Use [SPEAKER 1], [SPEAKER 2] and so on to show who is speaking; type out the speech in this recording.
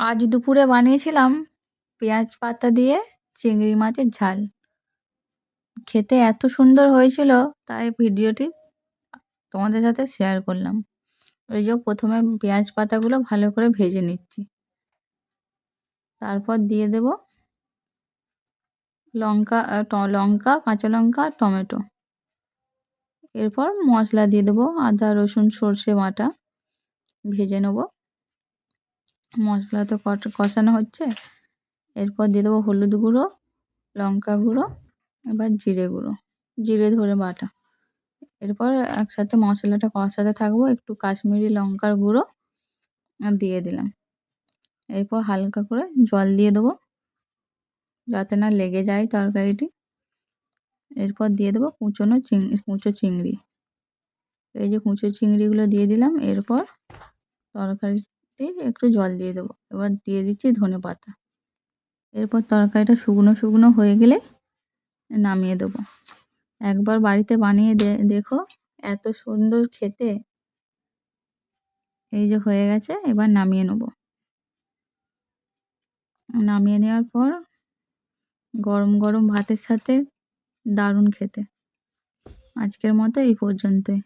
[SPEAKER 1] আজ দুপুরে বানিয়েছিলাম পেঁয়াজ পাতা দিয়ে চিংড়ি মাছের ঝাল। খেতে এত সুন্দর হয়েছিল, তাই ভিডিওটি তোমাদের সাথে শেয়ার করলাম। ওই যে প্রথমে পেঁয়াজ পাতাগুলো ভালো করে ভেজে নিচ্ছি, তারপর দিয়ে দেব লঙ্কা, কাঁচা লঙ্কা আর টমেটো। এরপর মশলা দিয়ে দেবো আদা রসুন সর্ষে বাটা, ভেজে নেব। মশলা তো কষানো হচ্ছে, এরপর দিয়ে দেবো হলুদ গুঁড়ো, লঙ্কা গুঁড়ো, এবার জিরে গুঁড়ো, জিরে ধরে বাটা। এরপর একসাথে মশলাটা কষাতে থাকবো, একটু কাশ্মীরি লঙ্কার গুঁড়ো দিয়ে দিলাম। এরপর হালকা করে জল দিয়ে দেবো যাতে না লেগে যায় তরকারিটি। এরপর দিয়ে দেবো কুঁচো চিংড়ি। এই যে কুঁচো চিংড়িগুলো দিয়ে দিলাম। এরপর তরকারিতে একটু জল দিয়ে দেবো। এবার দিয়ে দিচ্ছি ধনেপাতা। এরপর তরকারিটা শুকনো শুকনো হয়ে গেলে নামিয়ে দেবো। একবার বাড়িতে বানিয়ে দেখো, এত সুন্দর খেতে। এই যে হয়ে গেছে, এবার নামিয়ে নেব। নামিয়ে নেওয়ার পর গরম গরম ভাতের সাথে দারুণ খেতে। আজকের মতো এই পর্যন্তই।